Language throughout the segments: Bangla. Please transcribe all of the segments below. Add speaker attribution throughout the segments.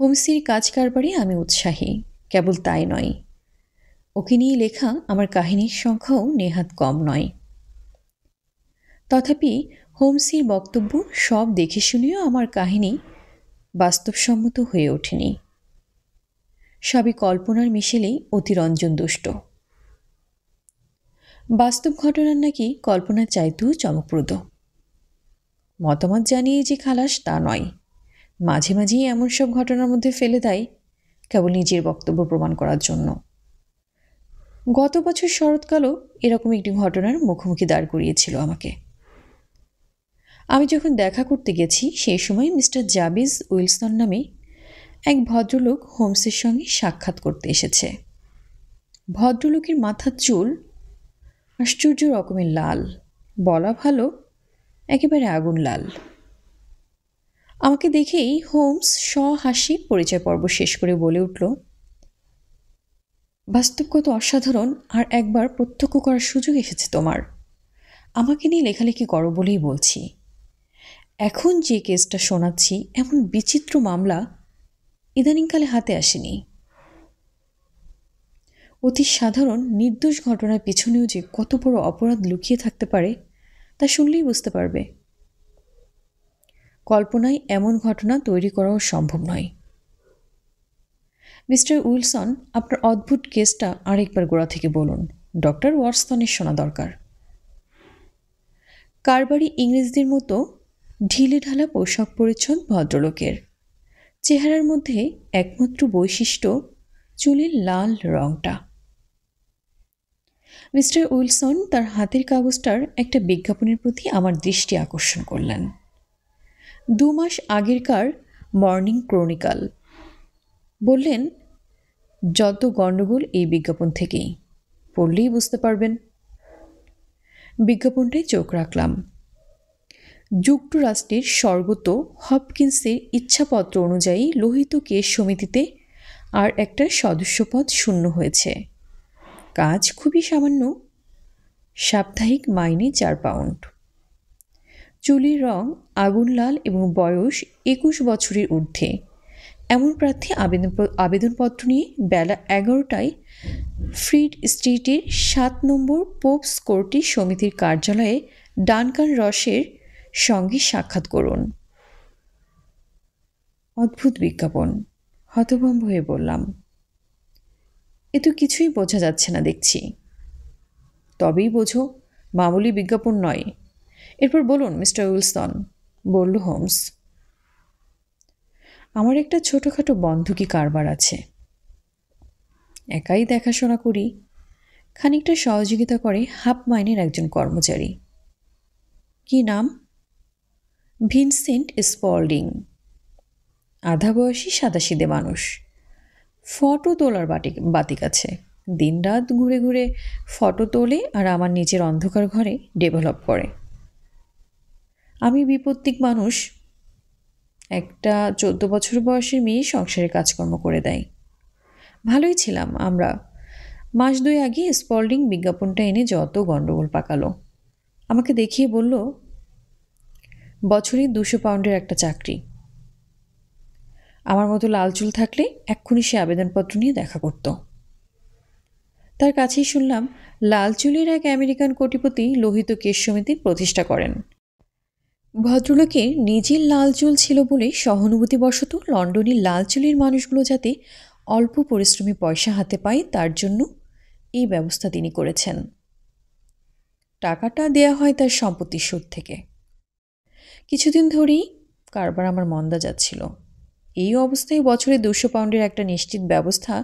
Speaker 1: হোমসির কাজ কারবারে আমি উৎসাহী, কেবল তাই নয়, ওকে নিয়ে লেখা আমার কাহিনীর সংখ্যাও নেহাত কম নয়। তথাপি হোমসির বক্তব্য সব দেখে শুনেও আমার কাহিনী বাস্তবসম্মত হয়ে ওঠেনি। সবই কল্পনার মিশেলেই অতিরঞ্জন দুষ্ট। বাস্তব ঘটনার নাকি কল্পনার চাইতেও চমকপ্রদ। মতামত জানিয়ে যে খালাস তা নয়, মাঝে মাঝেই এমন সব ঘটনার মধ্যে ফেলে দেয় কেবল নিজের বক্তব্য প্রমাণ করার জন্য। গত বছর শরৎকালও এরকম একটি ঘটনার মুখোমুখি দাঁড় করিয়েছিল আমাকে। আমি যখন দেখা করতে গেছি সেই সময় মিস্টার জাবিজ উইলসন নামে এক ভদ্রলোক হোমসের সঙ্গে সাক্ষাৎ করতে এসেছে। ভদ্রলোকের মাথার চুল আশ্চর্য রকমের লাল, বলা ভালো একেবারে আগুন লাল। আমাকে দেখেই হোমস সহাস্যে পরিচয় পর্ব শেষ করে বলে উঠল, বাস্তব কত অসাধারণ, আর একবার প্রত্যক্ষ করার সুযোগ এসেছে তোমার। আমাকে নিয়ে লেখালেখি করো বলেই বলছি। এখন যে কেসটা শোনাচ্ছি এমন বিচিত্র মামলা ইদানিংকালে হাতে আসেনি। অতি সাধারণ নির্দোষ ঘটনার পিছনেও যে কত বড় অপরাধ লুকিয়ে থাকতে পারে তা শুনলেই বুঝতে পারবে। কল্পনায় এমন ঘটনা তৈরি করাও সম্ভব নয়। মিস্টার উইলসন, আপনার অদ্ভুত কেসটা আরেকবার গোড়া থেকে বলুন। ডক্টর ওয়াটসনের শোনা দরকার। কারবারি ইংরেজদের মতো ঢিলে ঢালা পোশাক পরিচ্ছদ ভদ্রলোকের। চেহারার মধ্যে একমাত্র বৈশিষ্ট্য চুলের লাল রংটা। মিস্টার উইলসন তার হাতের কাগজটার একটা বিজ্ঞাপনের প্রতি আমার দৃষ্টি আকর্ষণ করলেন। 2 মাস আগেরকার মর্নিং ক্রনিকাল। বললেন, যত গণ্ডগোল এই বিজ্ঞাপন থেকেই, পড়লেই বুঝতে পারবেন। বিজ্ঞাপনটায় চোখ রাখলাম। যুক্তরাষ্ট্রের স্বর্গত হপকিন্সের ইচ্ছাপত্র অনুযায়ী লোহিত কেস সমিতিতে আর একটা সদস্যপদ শূন্য হয়েছে। কাজ খুবই সামান্য, সাপ্তাহিক মাইনে 4 পাউন্ড। চুলের রং আগুন লাল এবং বয়স 21 বছরের ঊর্ধ্বে এমন প্রার্থী আবেদনপত্র নিয়ে বেলা 11টায় ফ্রিড স্ট্রিটের 7 নম্বর পোপস কোর্টি সমিতির কার্যালয়ে ডানকান রসের সঙ্গে সাক্ষাৎ করুন। অদ্ভুত বিজ্ঞাপন। হতভম্ব হয়ে বললাম, এ তো কিছুই বোঝা যাচ্ছে না দেখছি। তবেই বোঝো, মামুলি বিজ্ঞাপন নয়। এরপর বলুন মিস্টার উইলসন, বলল হোমস। আমার একটা ছোটোখাটো বন্ধকি কারবার আছে। একাই দেখাশোনা করি। খানিকটা সহযোগিতা করে হাফ মাইনের একজন কর্মচারী। কি নাম? Vincent Spalding. আধা বয়সী সাদাসিধে মানুষ। ফটো তোলার বাতিক আছে। দিনরাত ঘুরে ঘুরে ফটো তোলে আর আমার নিজের অন্ধকার ঘরে ডেভেলপ করে। আমি বিপত্তিক মানুষ। একটা 14 বছর বয়সের মেয়ে সংসারের কাজকর্ম করে দেয়। ভালোই ছিলাম আমরা। মাস 2 আগে স্পল্ডিং বিজ্ঞাপনটা এনে যত গণ্ডগোল পাকালো। আমাকে দেখিয়ে বলল, বছরে 200 পাউন্ডের একটা চাকরি। আমার মতো লাল চুল থাকলে এক্ষুনি সে আবেদনপত্র নিয়ে দেখা করত। তার কাছেই শুনলাম লাল চুলের এক আমেরিকান কোটিপতি লোহিত কেশ সমিতির প্রতিষ্ঠা করেন। ভদ্রলোকের নিজের লাল চুল ছিল বলে সহানুভূতিবশত লন্ডনের লাল চুলের মানুষগুলো যাতে অল্প পরিশ্রমী পয়সা হাতে পায় তার জন্য এই ব্যবস্থা তিনি করেছেন। টাকাটা দেয়া হয় তার সম্পত্তির সুদ থেকে। কিছুদিন ধরেই কারবার আমার মন্দা যাচ্ছিল। এই অবস্থায় বছরে 200 পাউন্ডের একটা নিশ্চিত ব্যবস্থা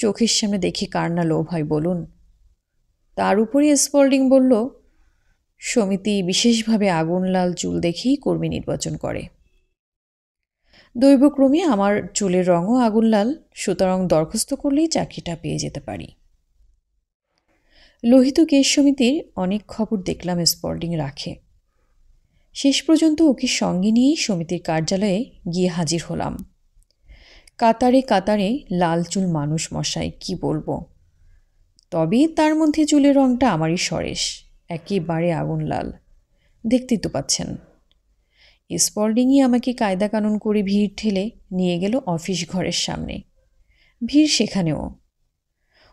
Speaker 1: চোখের সামনে দেখে কার না লোভ হয় বলুন। তার উপরে স্পল্ডিং বলল, সমিতি বিশেষভাবে আগুন লাল চুল দেখেই কর্মী নির্বাচন করে। দৈবক্রমে আমার চুলের রঙও আগুন লাল, সুতরাং দরখাস্ত করলেই চাকরিটা পেয়ে যেতে পারি। লোহিত কেশ সমিতির অনেক খবর দেখলাম স্পল্ডিং রাখে। শেষ পর্যন্ত ওকে সঙ্গে নিয়েই সমিতির কার্যালয়ে গিয়ে হাজির হলাম। কাতারে কাতারে লাল চুল মানুষ মশাই, কি বলবো। তবে তার মধ্যে চুলের রংটা আমারই সরেস, একেবারে আগুন লাল। দেখতেই তো পাচ্ছেন। স্পল্ডিংই আমাকে কায়দা কানুন করে ভিড় ঠেলে নিয়ে গেল অফিস ঘরের সামনে। ভিড় সেখানেও।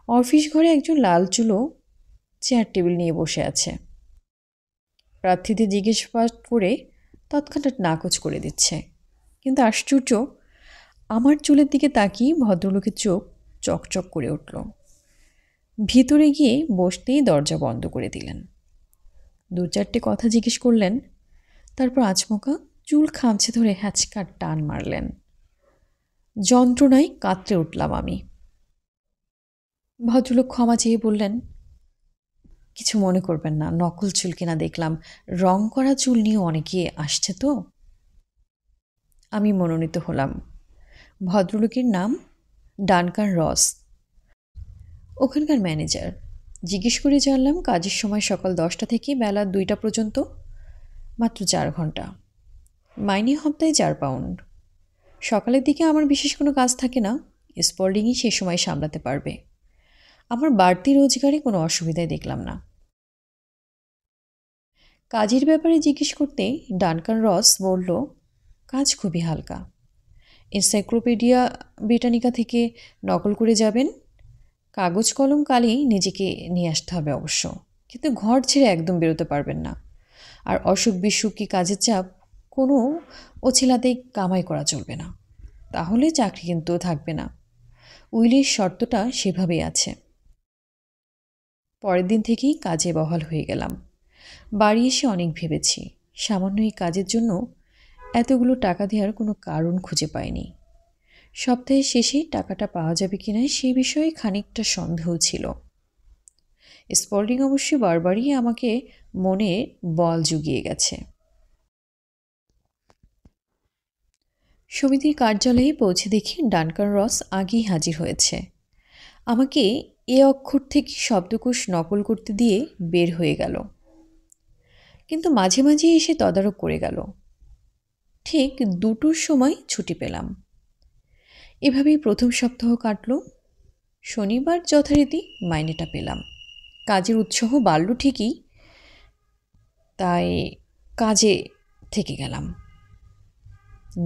Speaker 1: অফিস ঘরে একজন লাল চুলো চেয়ার টেবিল নিয়ে বসে আছে। প্রার্থীদের জিজ্ঞাসাবাদ করে তৎক্ষণাৎ নাকচ করে দিচ্ছে। কিন্তু আশ্চর্য, আমার চুলের দিকে তাকিয়ে ভদ্রলোকের চোখ চকচক করে উঠল। ভিতরে গিয়ে বসতেই দরজা বন্ধ করে দিলেন। 2-4টে কথা জিজ্ঞেস করলেন, তারপর আচমকা চুল খামচে ধরে হ্যাচকার টান মারলেন। যন্ত্রণায় কাতরে উঠলাম আমি। ভদ্রলোক ক্ষমা চেয়ে বললেন, কিছু মনে করবেন না, নকল চুল কিনা দেখলাম, রং করা চুল নিয়ে অনেকে আসছে তো। আমি মনোনীত হলাম। ভদ্রলোকের নাম ডানকান রস, ওখানকার ম্যানেজার। জিজ্ঞেস করে জানলাম কাজের সময় সকাল 10টা থেকে বেলা 2টা পর্যন্ত, মাত্র 4 ঘন্টা। মাইনে সপ্তাহে 4 পাউন্ড। সকালের দিকে আমার বিশেষ কোনো কাজ থাকে না, স্পল্ডিংই সে সময় সামলাতে পারবে। আমার বাড়তি রোজগারে কোনো অসুবিধাই দেখলাম না। কাজের ব্যাপারে জিজ্ঞেস করতে ডানকান রস বলল, কাজ খুবই হালকা। এনসাইক্লোপিডিয়া ব্রিটানিকা থেকে নকল করে যাবেন। কাগজ কলম কালেই নিজেকে নিয়ে আসতে হবে অবশ্য, কিন্তু ঘর ছেড়ে একদম বেরোতে পারবেন না। আর অসুখ বিসুখ কি কাজের চাপ কোনো অছিলাতেই কামাই করা চলবে না, তাহলে চাকরি কিন্তু থাকবে না। উইলের শর্তটা সেভাবেই আছে। পরের দিন থেকেই কাজে বহাল হয়ে গেলাম। বাড়ি এসে অনেক ভেবেছি, সামান্য এই কাজের জন্য এতগুলো টাকা দেওয়ার কোনো কারণ খুঁজে পাইনি। সপ্তাহের শেষে টাকাটা পাওয়া যাবে কিনা সে বিষয়ে খানিকটা সন্দেহ ছিল। স্পল্ডিং অবশ্য বারবারই আমাকে মনে বল জুগিয়ে গেছে। সমিতির কার্যালয়ে পৌঁছে দেখি ডানকান রস আগেই হাজির হয়েছে। আমাকে এ অক্ষর থেকে শব্দকোষ নকল করতে দিয়ে বের হয়ে গেল, কিন্তু মাঝে মাঝে এসে তদারক করে গেল। ঠিক 2টোর সময় ছুটি পেলাম। এভাবেই প্রথম সপ্তাহ কাটল। শনিবার যথারীতি মাইনেটা পেলাম। কাজের উৎসাহ বাড়ল ঠিকই, তাই কাজে থেকে গেলাম।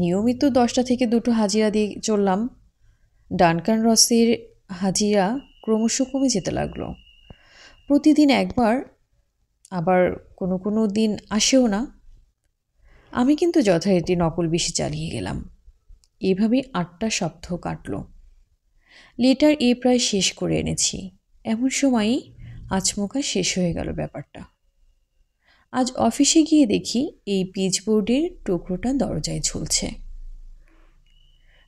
Speaker 1: নিয়মিত 10টা থেকে 2টো হাজিরা দিয়ে চললাম। ডানকান রসের হাজিরা ক্রমশ কমে যেতে লাগলো। প্রতিদিন একবার, আবার কোনো কোনো দিন আসেও না। আমি কিন্তু যথারীতি নকল বেশি চালিয়ে গেলাম। এভাবে 8টা সপ্তাহ কাটল। লেটার এ প্রায় শেষ করে এনেছি, এমন সময়ই আচমকা শেষ হয়ে গেল ব্যাপারটা। আজ অফিসে গিয়ে দেখি এই পিচবোর্ডের টুকরোটা দরজায় ঝুলছে।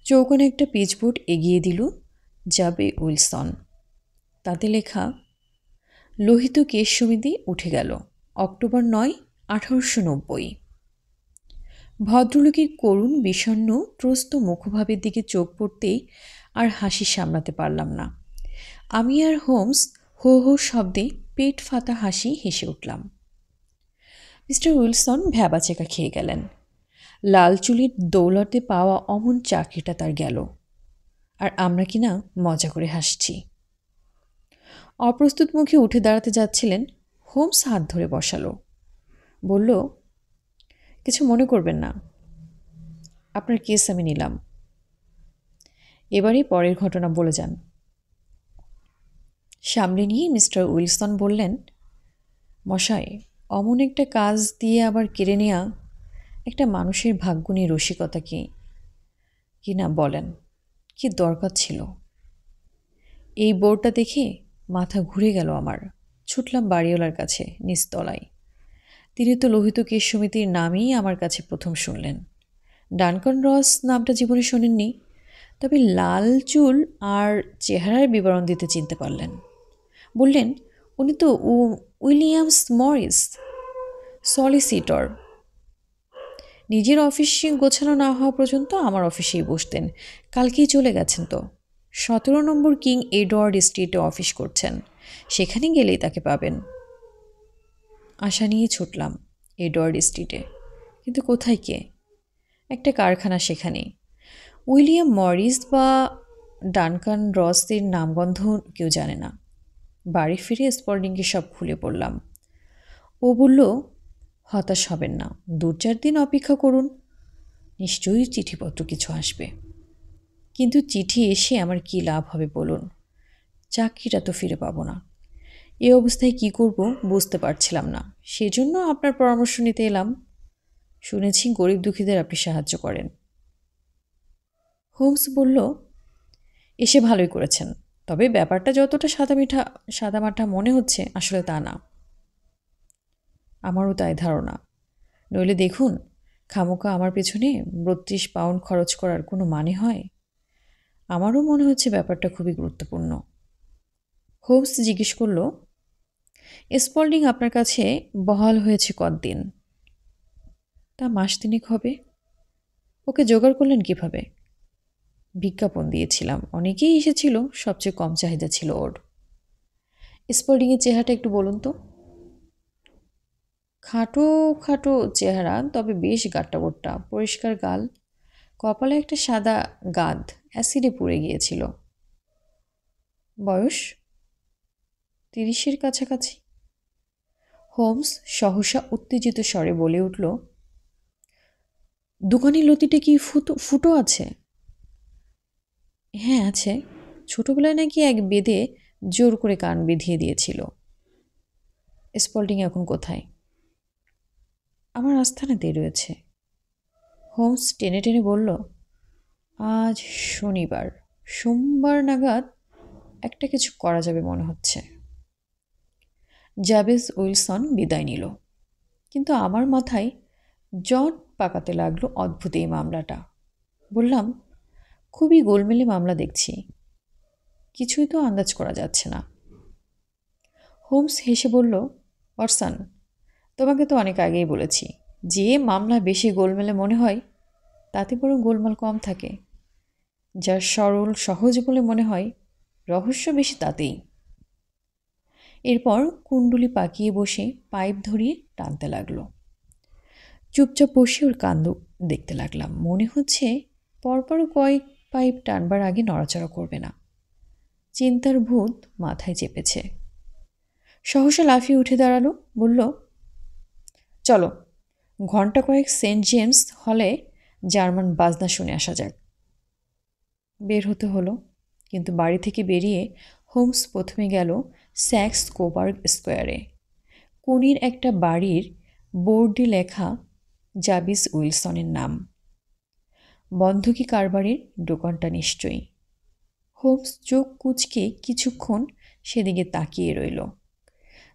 Speaker 1: চৌকোনে একটা পিচবোর্ড এগিয়ে দিল যাবে উইলসন। তাতে লেখা, লোহিত কেশ সমিতি উঠে গেল, অক্টোবর 9, 1890। ভদ্রলোকের করুণ বিষণ্ণ ত্রস্ত মুখভাবের দিকে চোখ পড়তেই আর হাসি সামলাতে পারলাম না। আমি আর হোমস হো হো শব্দে পেট ফাটা হাসি হেসে উঠলাম। মিস্টার উইলসন ভ্যাবাচেকা খেয়ে গেলেন। লাল চুলির দৌলতে পাওয়া অমন চাকরিটা তার গেল, আর আমরা কিনা মজা করে হাসছি। অপ্রস্তুত মুখে উঠে দাঁড়াতে যাচ্ছিলেন, হোমস হাত ধরে বসালো। বলল, কিছু মনে করবেন না, আপনার কেস আমি নিলাম। এবারে পরের ঘটনা বলে যান। সামনে নিয়ে মিস্টার উইলসন বললেন, মশাই, অমন একটা কাজ দিয়ে আবার কেড়ে নেওয়া একটা মানুষের ভাগ্য নিয়ে রসিকতা কি না বলেন, কি দরকার ছিল? এই বোর্ডটা দেখে মাথা ঘুরে গেল আমার। ছুটলাম বাড়িওয়ালার কাছে নিচতলায়। তিনি তো লোহিত কেশ সমিতির নামই আমার কাছে প্রথম শুনলেন। ডানকান রস নামটা জীবনে শোনেননি, তবে লাল চুল আর চেহারার বিবরণ দিতে চিনতে পারলেন। বললেন, উনি তো উইলিয়ামস মরিস, সলিসিটর। নিজের অফিস গোছানো না হওয়া পর্যন্ত আমার অফিসেই বসতেন। কালকেই চলে গেছেন তো। 17 নম্বর কিং এডওয়ার্ড স্ট্রিটে অফিস করছেন, সেখানে গেলেই তাকে পাবেন। আশা নিয়ে ছুটলাম এডওয়ার্ড স্ট্রিটে, কিন্তু কোথায় কে? একটা কারখানা সেখানে। উইলিয়াম মরিস বা ডানকান রসের নামগন্ধ কেউ জানে না। বাড়ি ফিরে স্পল্ডিংকে সব খুলে পড়লাম। ও বলল, হতাশ হবেন না, 2-4 দিন অপেক্ষা করুন, নিশ্চয়ই চিঠিপত্র কিছু আসবে। কিন্তু চিঠি এসে আমার কি লাভ হবে বলুন? চাকরিটা তো ফিরে পাবো না। এ অবস্থায় কি করব বুঝতে পারছিলাম না, সেজন্য আপনার পরামর্শ নিতে এলাম। শুনেছি গরিব দুঃখীদের আপনি সাহায্য করেন। হোমস বলল, এসে ভালোই করেছেন, তবে ব্যাপারটা যতটা সাদামাঠা মনে হচ্ছে আসলে তা না। আমারও তাই ধারণা। নইলে দেখুন, খামোকা আমার পেছনে 32 পাউন্ড খরচ করার কোনো মানে হয়? আমারও মনে হচ্ছে ব্যাপারটা খুবই গুরুত্বপূর্ণ। হোমস জিজ্ঞেস করল, স্পল্ডিং আপনার কাছে বহাল হয়েছে কতদিন? তা মাস তিনেক হবে। ওকে জোগাড় করলেন কিভাবে? বিজ্ঞাপন দিয়েছিলাম, অনেকেই এসেছিল, সবচেয়ে কম চাহিদা ছিল ওর। স্পল্ডিংয়ের চেহারাটা একটু বলুন তো। খাটো খাটো চেহারা, তবে বেশ গাট্টাবোট্টা, পরিষ্কার গাল, কপালে একটা সাদা গাদ অ্যাসিডে পুড়ে গিয়েছিল। বয়স 30-এর কাছাকাছি। হোমস সহসা উত্তেজিত স্বরে বলে উঠল, দোকানের লতিতে কি ফুটো আছে? হ্যাঁ আছে, ছোটবেলায় নাকি এক বেদে জোর করে কান বেঁধিয়ে দিয়েছিল। স্পল্ডিং এখন কোথায়? আমার আস্থানাতেই রয়েছে। হোমস টেনে টেনে বলল, আজ শনিবার, সোমবার নাগাদ একটা কিছু করা যাবে মনে হচ্ছে। জাবেজ উইলসন বিদায় নিল, কিন্তু আমার মাথায় জট পাকাতে লাগলো অদ্ভুত এই মামলাটা। বললাম, খুবই গোলমেলে মামলা দেখছি, কিছুই তো আন্দাজ করা যাচ্ছে না। হোমস হেসে বলল, ওয়াটসন, তোমাকে তো অনেক আগেই বলেছি, যে মামলা বেশি গোলমেলে মনে হয় তাতে বরং গোলমাল কম থাকে, যার সরল সহজ বলে মনে হয় রহস্য বেশি তাতেই। এরপর কুণ্ডুলি পাকিয়ে বসে পাইপ ধরিয়ে টানতে লাগলো। চুপচাপ বসে ওর কাণ্ড দেখতে লাগলাম। মনে হচ্ছে পরপর কয়েক পাইপ টানবার আগে নড়াচড়া করবে না। চিন্তার ভূত মাথায় চেপেছে। সহসা লাফিয়ে উঠে দাঁড়ালো, বলল, চলো ঘন্টা কয়েক সেন্ট জেমস হলে জার্মান বাজনা শুনে আসা যাক। বের হতে হলো, কিন্তু বাড়ি থেকে বেরিয়ে হোমস প্রথমে গেল স্যাক্স কোবার্গ স্কোয়ারে। কোনির একটা বাড়ির বোর্ডে লেখা জাবিস উইলসনের নাম। বন্ধকি কারবারের দোকানটা নিশ্চয়ই। হোমস চোখ কুঁচকে কিছুক্ষণ সেদিকে তাকিয়ে রইল।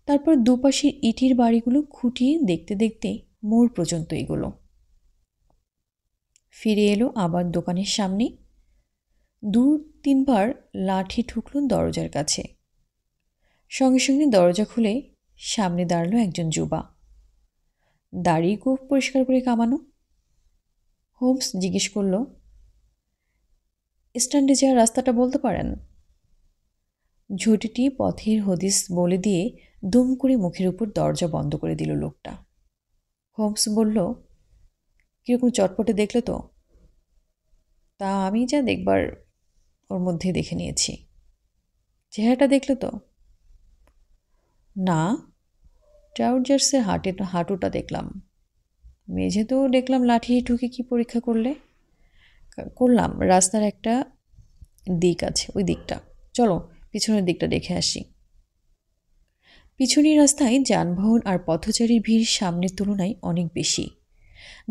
Speaker 1: তারপর দুপাশের ইটের বাড়িগুলো খুঁটিয়ে দেখতে দেখতে মোড় পর্যন্ত এগোলো। ফিরে এলো আবার দোকানের সামনে। 2-3 বার লাঠি ঠুকল দরজার কাছে। সঙ্গে সঙ্গে দরজা খুলে সামনে দাঁড়ালো একজন যুবা, দাড়ি গোঁফ পরিষ্কার করে কামানো। হোমস জিজ্ঞেস করল, স্ট্যান্ডে যাওয়ার রাস্তাটা বলতে পারেন? ঝুঁটিটি পথের হদিস বলে দিয়ে দুম করে মুখের উপর দরজা বন্ধ করে দিল লোকটা। হোমস বলল, কীরকম চটপটে দেখলে তো? তা আমি যা দেখবার ওর মধ্যে দেখে নিয়েছি। চেহারাটা দেখলে তো? না, ট্রাউজার্সের হাঁটুটা দেখলাম। মেঝেতেও দেখলাম লাঠি ঠুকে কি পরীক্ষা করলাম। রাস্তার একটা দিক আছে, ওই দিকটা। চলো পিছনের দিকটা দেখে আসি। পিছনের রাস্তায় যানবাহন আর পথচারীর ভিড় সামনের তুলনায় অনেক বেশি।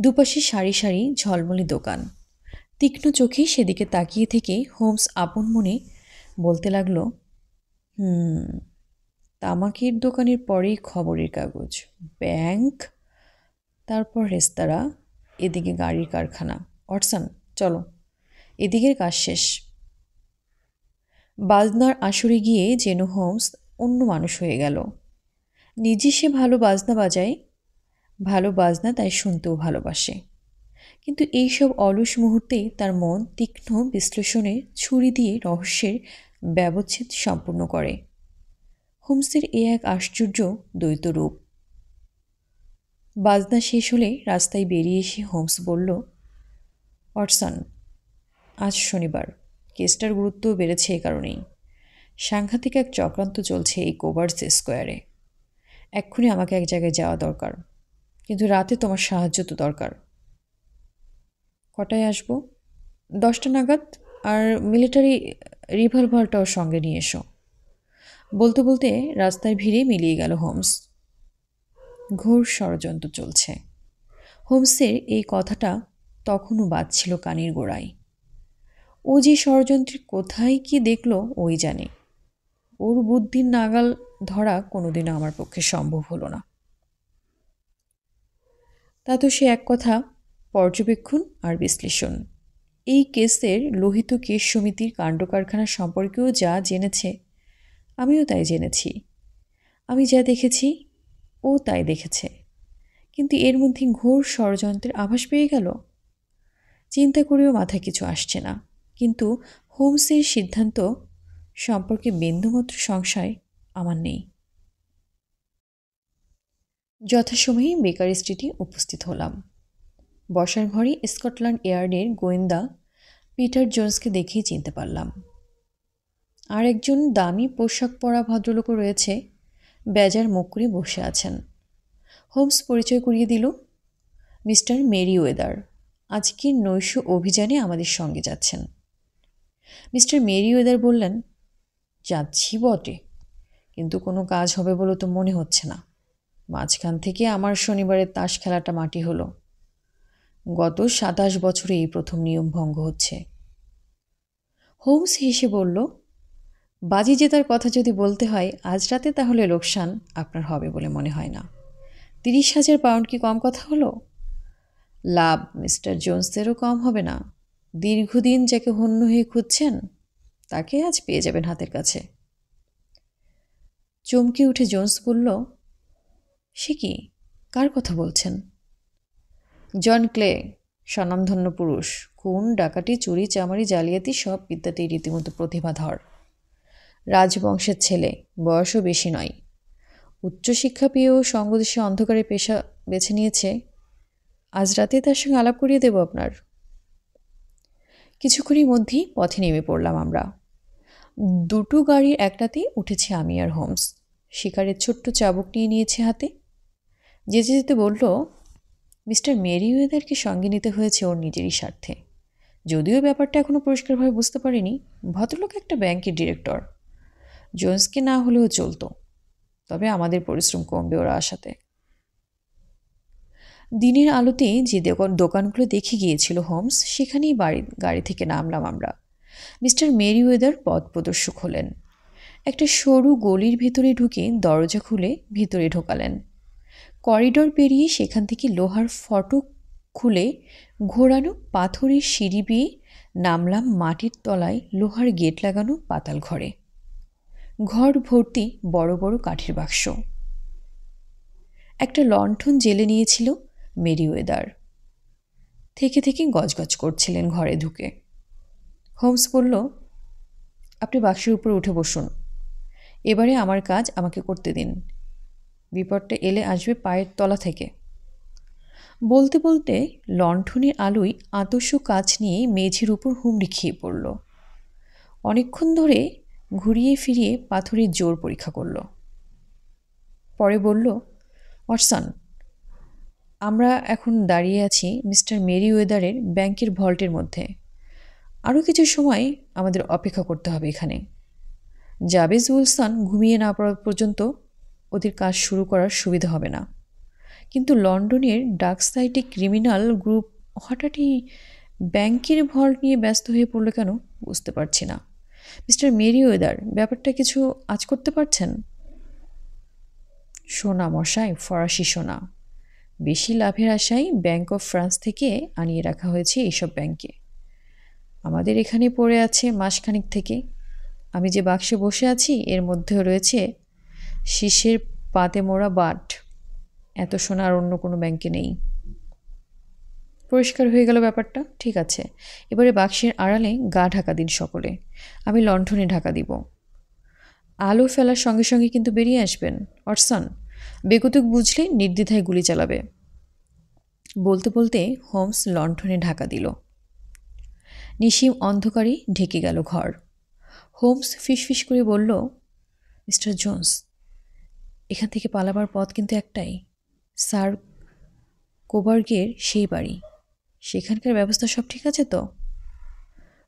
Speaker 1: দুপাশে সারি সারি ঝলমলে দোকান। তীক্ষ্ণ চোখে সেদিকে তাকিয়ে থেকে হোমস আপন মনে বলতে লাগলো, তামাকের দোকানের পরেই খবরের কাগজ, ব্যাংক, তারপর রেস্তোরাঁ, এদিকে গাড়ির কারখানা। ওয়াটসন, চলো, এদিকের কাজ শেষ। বাজনার আসরে গিয়ে যেন হোমস অন্য মানুষ হয়ে গেল। নিজে সে ভালো বাজনা বাজায়, ভালো বাজনা তাই শুনতেও ভালোবাসে, কিন্তু এইসব অলস মুহূর্তেই তার মন তীক্ষ্ণ বিশ্লেষণে ছুরি দিয়ে রহস্যের ব্যবচ্ছেদ সম্পূর্ণ করে। হোমসের এ এক আশ্চর্য দ্বৈত রূপ। বাজনা শেষ হলে রাস্তায় বেরিয়ে এসে হোমস বলল, ওয়াটসন, আজ শনিবার, কেসটার গুরুত্ব বেড়েছে এ কারণেই। সাংঘাতিক এক চক্রান্ত চলছে এই কোবার্স স্কোয়ারে। এক্ষুনি আমাকে এক জায়গায় যাওয়া দরকার। কিন্তু রাতে তোমার সাহায্য তো দরকার। কটায় আসবো? 10টা নাগাদ। আর মিলিটারি রিভলভারটাও সঙ্গে নিয়ে এসো। বলতে বলতে রাস্তার ভিড়ে মিলিয়ে গেল হোমস। ঘোর ষড়যন্ত্র চলছে। হোমসের এই কথাটা তখনও বাজছিল কানের গোড়ায়। ও যে ষড়যন্ত্রের কোথায় কি দেখলো ওই জানে। ওর বুদ্ধির নাগাল ধরা কোনোদিনও আমার পক্ষে সম্ভব হলো না। তা তো সে এক কথা, পর্যবেক্ষণ আর বিশ্লেষণ। এই কেসের লোহিত কেস সমিতির কাণ্ডকারখানা সম্পর্কেও যা জেনেছে আমিও তাই জেনেছি। আমি যা দেখেছি ও তাই দেখেছে, কিন্তু এর মধ্যে ঘোর ষড়যন্ত্রের আভাস পেয়ে গেল। চিন্তা করেও মাথায় কিছু আসছে না, কিন্তু হোমসের সিদ্ধান্ত সম্পর্কে বিন্দুমাত্র সংশয় আমার নেই। যথাসময়ে বেকার স্ট্রিটে উপস্থিত হলাম। বসার ঘরে স্কটল্যান্ড ইয়ার্ডের গোয়েন্দা পিটার জোন্সকে দেখেই চিনতে পারলাম। আর একজন দামি পোশাক পরা ভদ্রলোকও রয়েছে, বেজার মুখ করে বসে আছেন। হোমস পরিচয় করিয়ে দিল, মিস্টার মেরিওয়েদার আজকের নৈশ অভিযানে আমাদের সঙ্গে যাচ্ছেন। মিস্টার মেরিওয়েদার বললেন, যাচ্ছি বটে, কিন্তু কোনো কাজ হবে বলে তো মনে হচ্ছে না। মাঝখান থেকে আমার শনিবারের তাস খেলাটা মাটি হলো। গত 27 বছরে এই প্রথম নিয়ম ভঙ্গ হচ্ছে। হোমস হেসে বলল, বাজি জেতার কথা যদি বলতে হয় আজ রাতে, তাহলে লোকসান আপনার হবে বলে মনে হয় না। 30,000 পাউন্ড কি কম কথা হলো? লাভ মিস্টার জোন্সেরও কম হবে না। দীর্ঘদিন যাকে হন্য হয়ে খুঁজছেন তাকে আজ পেয়ে যাবেন হাতের কাছে। চমকে উঠে জোন্স বলল, সে কি, কার কথা বলছেন? জন ক্লে, স্বনামধন্য পুরুষ। খুন, ডাকাতি, চুরি, চামারি, জালিয়াতি সব বিদ্যাতেই রীতিমতো প্রতিভাধর। রাজবংশের ছেলে, বয়সও বেশি নয়। উচ্চশিক্ষা পেয়েও সঙ্গদেশে অন্ধকারে পেশা বেছে নিয়েছে। আজ রাতে তার সঙ্গে আলাপ করিয়ে দেব আপনার। কিছুক্ষণের মধ্যেই পথে নেমে পড়লাম আমরা। দুটো গাড়ির একটাতেই উঠেছি আমি আর হোমস। শিকারের ছোট্ট চাবুক নিয়ে নিয়েছে হাতে। যেতে যেতে বলল, মিস্টার মেরিওয়েদারকে সঙ্গে নিতে হয়েছে ওর নিজেরই স্বার্থে। যদিও ব্যাপারটা এখনও পরিষ্কারভাবে বুঝতে পারিনি। ভদ্রলোক একটা ব্যাংকের ডিরেক্টর। জোন্সকে না হলেও চলতো, তবে আমাদের পরিশ্রম কমবে ওরা আসাতে। দিনের আলোতে যে দোকানগুলো দেখে গিয়েছিল হোমস, সেখানেই গাড়ি থেকে নামলাম আমরা। মিস্টার মেরিওয়েদার পথ প্রদর্শক হলেন। একটা সরু গলির ভিতরে ঢুকে দরজা খুলে ভিতরে ঢোকালেন। করিডর পেরিয়ে সেখান থেকে লোহার ফটক খুলে ঘোরানো পাথরের সিঁড়ি বেয়ে নামলাম মাটির তলায় লোহার গেট লাগানো পাতাল ঘরে। ঘর ভর্তি বড় বড় কাঠের বাক্স। একটা লণ্ঠন জেলে নিয়েছিল মেরিওয়েদার। থেকে থেকে গজগজ করছিলেন ঘরে ঢুকে। হোমস বলল, আপনি বাক্সের উপর উঠে বসুন। এবারে আমার কাজ আমাকে করতে দিন। বিপদটা এলে আসবে পায়ের তলা থেকে। বলতে বলতে লণ্ঠনের আলোয় আতস্য কাজ নিয়ে মেঝের উপর হুমড়ি খেয়ে পড়ল। অনেকক্ষণ ধরে ঘুরিয়ে ফিরিয়ে পাথরের জোর পরীক্ষা করল। পরে বলল, ওয়াটসন, আমরা এখন দাঁড়িয়ে আছি মিস্টার মেরিওয়েদারের ব্যাংকের ভল্টের মধ্যে। আরও কিছু সময় আমাদের অপেক্ষা করতে হবে এখানে। জাবেজ উইলসন ঘুমিয়ে না পড়া পর্যন্ত ওদের কাজ শুরু করার সুবিধা হবে না। কিন্তু লন্ডনের ডার্ক সাইডে ক্রিমিনাল গ্রুপ হঠাৎই ব্যাংকের ভল্ট নিয়ে ব্যস্ত হয়ে পড়ল কেন বুঝতে পারছি না। মিস্টার মেরিওয়েদার, ব্যাপারটা কিছু আঁচ করতে পারছেন? সোনা মশাই, ফরাসি সোনা। বেশি লাভের আশায় ব্যাংক অফ ফ্রান্স থেকে আনিয়ে রাখা হয়েছে এইসব ব্যাংকে। আমাদের এখানে পড়ে আছে মাসখানিক থেকে। আমি যে বাক্সে বসে আছি এর মধ্যেও রয়েছে শীষের পাতে মোড়া বাট। এত সোনা আর অন্য কোনো ব্যাংকে নেই। পরিষ্কার হয়ে গেল ব্যাপারটা? ঠিক আছে, এবারে বাক্সের আড়ালে গা ঢাকা দিন সকলে। আমি লণ্ঠনে ঢাকা দিব। আলো ফেলার সঙ্গে সঙ্গে কিন্তু বেরিয়ে আসবেন। ওয়াটসন, বেকুতুক বুঝলে নির্দ্বিধায় গুলি চালাবে। বলতে বলতে হোমস লণ্ঠনে ঢাকা দিল। নিশিম অন্ধকারে ঢেকে গেল ঘর। হোমস ফিসফিস করে বলল, মিস্টার জোন্স, এখান থেকে পালাবার পথ কিন্তু একটাই। স্যার কোবার্গের সেই বাড়ি, সেখানকার ব্যবস্থা সব ঠিক আছে তো?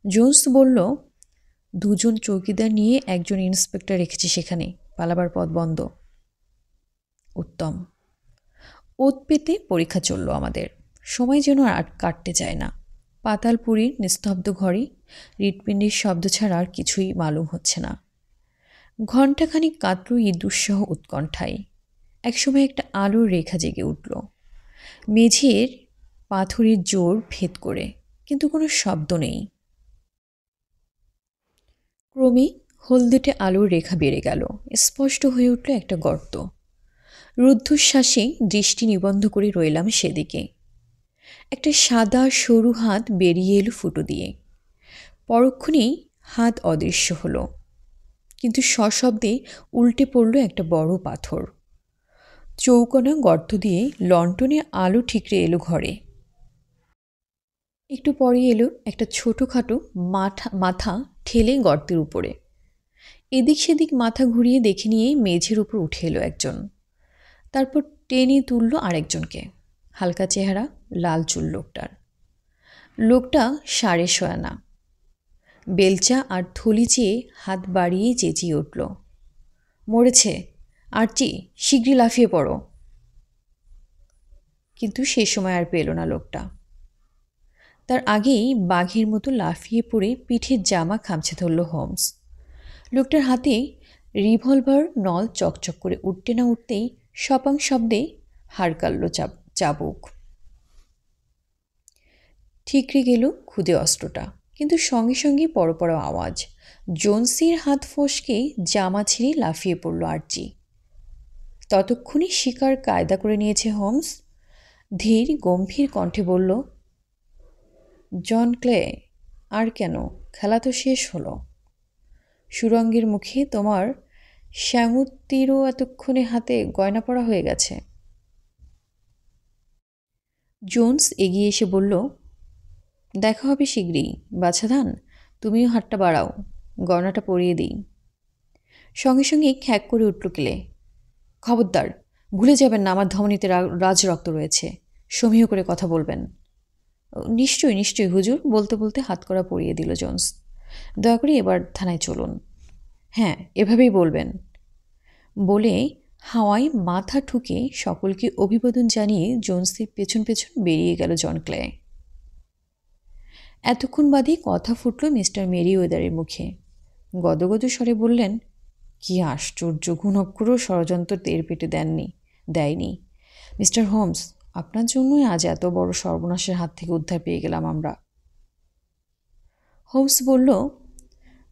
Speaker 1: জোন্স বলল, 2 জন চৌকিদার নিয়ে 1 জন ইন্সপেক্টর রেখেছি সেখানে, পালাবার পথ বন্ধ। উত্তম। ওত পেতে পরীক্ষা চলল আমাদের, সময় যেন আর কাটতে চায় না। পাতালপুরীর নিস্তব্ধ ঘরে হৃৎপিণ্ডের শব্দ ছাড়া আর কিছুই মালুম হচ্ছে না। ঘণ্টাখানিক কাটল এই দুঃসহ উৎকণ্ঠায়। একসময় একটা আলোর রেখা জেগে উঠল মেঝের পাথরের জোর ভেদ করে, কিন্তু কোনো শব্দ নেই। ক্রমে হলদেটে আলোর রেখা বেড়ে গেল, স্পষ্ট হয়ে উঠল একটা গর্ত। রুদ্ধশ্বাসে দৃষ্টি নিবন্ধ করে রইলাম সেদিকে। একটা সাদা সরু হাত বেরিয়ে এলো ফুটো দিয়ে। পরক্ষণেই হাত অদৃশ্য হলো, কিন্তু সশব্দে উল্টে পড়ল একটা বড় পাথর। চৌকোনা গর্ত দিয়ে লণ্ঠনে আলো ঠিকরে এলো ঘরে। একটু পরে এলো একটা ছোটোখাটো মাথা ঠেলে গর্তের উপরে। এদিক সেদিক মাথা ঘুরিয়ে দেখে নিয়ে মেঝের উপর উঠে এলো একজন, তারপর টেনে তুলল আরেকজনকে। হালকা চেহারা, লাল চুল লোকটার। লোকটা সাড়ে শোয়ানা, বেলচা আর থলি চেয়ে হাত বাড়িয়ে চেঁচিয়ে উঠল, মরেছে আর্চি, শীঘ্রই লাফিয়ে পড়ো। কিন্তু সে সময় আর পেল না লোকটা। তার আগেই বাঘের মতো লাফিয়ে পড়ে পিঠের জামা খামছে ধরল হোমস। লোকটার হাতে রিভলভার নল চকচক করে উঠতে না উঠতেই সপাং শব্দে হাড়কাল্ল চাবুক। ঠিকরে গেল খুদে অস্ত্রটা, কিন্তু সঙ্গে সঙ্গে পরপর আওয়াজ। জোন্সের হাত ফসকে জামা ছিঁড়ে লাফিয়ে পড়ল আর্চি। ততক্ষণে শিকার কায়দা করে নিয়েছে হোমস। ধীর গম্ভীর কণ্ঠে বলল, জন ক্লে, আর কেন, খেলা তো শেষ হলো। সুরঙ্গের মুখে তোমার শ্যাঙুত্তিরও এতক্ষণে হাতে গয়না পরা হয়ে গেছে। জোন্স এগিয়ে এসে বলল, দেখা হবে শীঘ্রই বাছাধান, তুমিও হাতটা বাড়াও, গয়নাটা পরিয়ে দিই। সঙ্গে সঙ্গে খ্যাক করে উঠল ক্লে, খবরদার, ভুলে যাবেন না আমার ধমনীতে রাজরক্ত রয়েছে, সমীহ করে কথা বলবেন। নিশ্চয়ই নিশ্চয়ই হুজুর, বলতে বলতে হাতকড়া পরিয়ে দিল জোন্স। দয়া করে এবার থানায় চলুন। হ্যাঁ, এভাবেই বলবেন। বলে হাওয়ায় মাথা ঠুকে সকলকে অভিবাদন জানিয়ে জোন্সের পেছন পেছন বেরিয়ে গেল জন ক্লে। এতক্ষণ বাদে কথা ফুটল মিস্টার মেরিওয়েদারের মুখে। গদগদ স্বরে বললেন, কি আশ্চর্য, ঘুণক্কুরও ষড়যন্ত্র টের পেতে দেয়নি। মিস্টার হোমস, আপনার জন্যই আজ এত বড় সর্বনাশের হাত থেকে উদ্ধার পেয়ে গেলাম আমরা। হোমস বলল,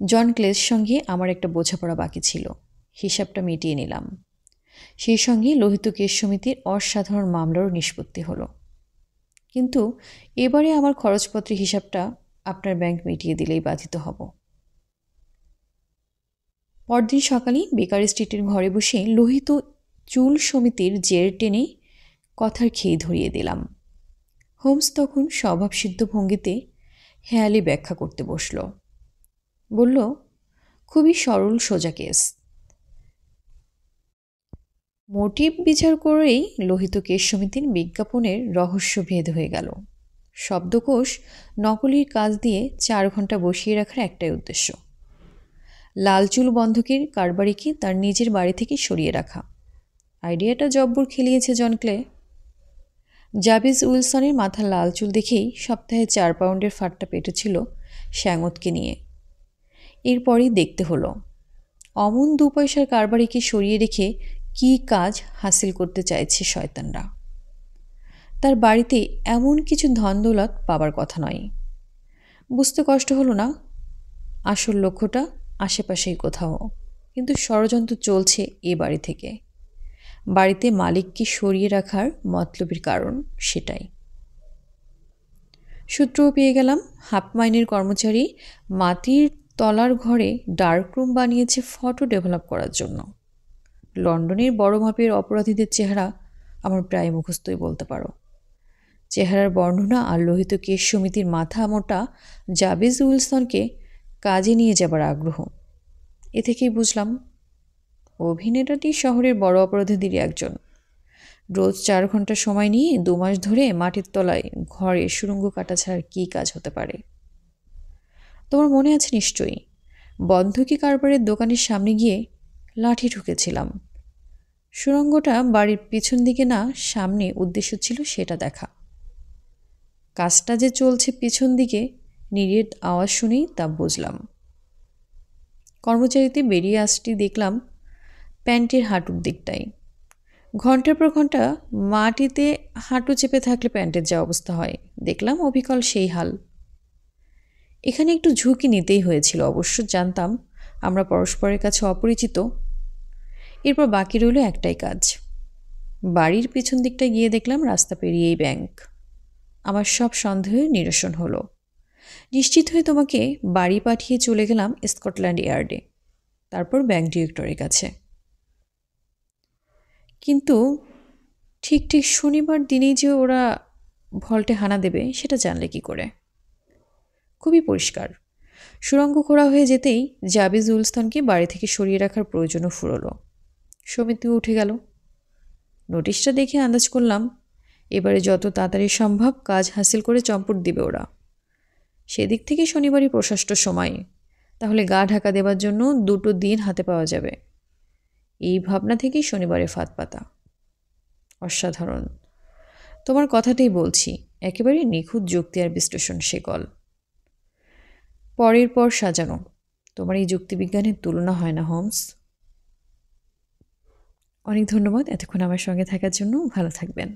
Speaker 1: জন ক্লের সঙ্গে আমার একটা বোঝাপড়া বাকি ছিল, হিসাবটা মিটিয়ে নিলাম। সেই সঙ্গে লোহিত কেস সমিতির অসাধারণ মামলারও নিষ্পত্তি হলো। কিন্তু এবারে আমার খরচপত্রের হিসাবটা আপনার ব্যাংক মিটিয়ে দিলেই বাধিত হব। পরদিন সকালে বেকার স্ট্রিটের ঘরে বসে লোহিত চুল সমিতির জের টেনে কথার খেই ধরিয়ে দিলাম। হোমস তখন স্বভাবসিদ্ধ ভঙ্গিতে হেয়ালি ব্যাখ্যা করতে বসল। বলল, খুবই সরল সোজা কেস। মোটিভ বিচার করেই লোহিত কেস সমিতির বিজ্ঞাপনের রহস্য ভেদ হয়ে গেল। শব্দকোষ নকলির কাজ দিয়ে 4 ঘন্টা বসিয়ে রাখার একটাই উদ্দেশ্য, লালচুল বন্ধকের কারবারিকে তার নিজের বাড়ি থেকে সরিয়ে রাখা। আইডিয়াটা জব্বর খেলিয়েছে জন ক্লে। জাবিজ উইলসনের মাথার লাল চুল দেখেই সপ্তাহে 4 পাউন্ডের ফাটটা পেটেছিল শ্যাঙতকে নিয়ে। এরপরই দেখতে হলো অমন 2 পয়সার কারবারিকে সরিয়ে রেখে কি কাজ হাসিল করতে চাইছে শয়তানরা। তার বাড়িতে এমন কিছু ধন দৌলত পাবার কথা নয়। বুঝতে কষ্ট হলো না, আসল লক্ষ্যটা আশেপাশেই কোথাও, কিন্তু ষড়যন্ত্র চলছে এ বাড়ি থেকে। বাড়িতে মালিককে সরিয়ে রাখার মতলবের কারণ সেটাই। সূত্রও পেয়ে গেলাম, হাফ মাইনের কর্মচারী মাটির তলার ঘরে ডার্ক রুম বানিয়েছে ফটো ডেভেলপ করার জন্য। লন্ডনের বড় মাপের অপরাধীদের চেহারা আমার প্রায় মুখস্থই বলতে পারো। চেহারার বর্ণনা আর লোহিত কেস সমিতির মাথা মোটা জাবিজ উইলসনকে কাজে নিয়ে যাবার আগ্রহ, এ থেকেই বুঝলাম অভিনেতাটি শহরের বড় অপরাধীদেরই একজন। রোজ 4 ঘন্টা সময় নিয়ে 2 মাস ধরে মাটির তলায় ঘরে সুড়ঙ্গ কাটা ছাড়া কী কাজ হতে পারে? তোমার মনে আছে নিশ্চয়ই, বন্ধকি কারবারের দোকানের সামনে গিয়ে লাঠি ঠুকেছিলাম। সুড়ঙ্গটা বাড়ির পিছন দিকে না সামনে, উদ্দেশ্য ছিল সেটা দেখা। কাজটা যে চলছে পিছন দিকে নিরেট আওয়াজ শুনেই তা বুঝলাম। কর্মচারীতে বেরিয়ে আসতে দেখলাম প্যান্টের হাঁটুর দিকটাই। ঘন্টার পর ঘন্টা মাটিতে হাঁটু চেপে থাকলে প্যান্টের যা অবস্থা হয়, দেখলাম অবিকল সেই হাল। এখানে একটু ঝুঁকি নিতেই হয়েছিল। অবশ্য জানতাম আমরা পরস্পরের কাছে অপরিচিত। এরপর বাকি রইল একটাই কাজ। বাড়ির পিছন দিকটায় গিয়ে দেখলাম রাস্তা পেরিয়েই ব্যাংক। আমার সব সন্দেহের নিরসন হলো। নিশ্চিত হয়ে তোমাকে বাড়ি পাঠিয়ে চলে গেলাম স্কটল্যান্ড ইয়ার্ডে, তারপর ব্যাংক ডিরেক্টরের কাছে। কিন্তু ঠিক ঠিক শনিবার দিনেই যে ওরা ভল্টে হানা দেবে সেটা জানলে কি করে? খুবই পরিষ্কার, সুড়ঙ্গ খোঁড়া হয়ে যেতেই জাবিজ উলস্তানকে বাড়ি থেকে সরিয়ে রাখার প্রয়োজনও ফুরলো। সমিতিও উঠে গেল। নোটিশটা দেখে আন্দাজ করলাম এবারে যত তাড়াতাড়ি সম্ভব কাজ হাসিল করে চম্পট দিবে ওরা। সেদিক থেকে শনিবারই প্রশস্ত সময়, তাহলে গা ঢাকা দেবার জন্য 2টো দিন হাতে পাওয়া যাবে। এই ভাবনা থেকেই শনিবারে ফাঁদ পাতা। অসাধারণ, তোমার কথাটাই বলছি, একেবারে নিখুঁত যুক্তি আর বিশ্লেষণ শেকল। পরের পর সাজানো। তোমার এই যুক্তিবিজ্ঞানের তুলনা হয় না হোমস। অনেক ধন্যবাদ এতক্ষণ আমার সঙ্গে থাকার জন্য। ভালো থাকবেন।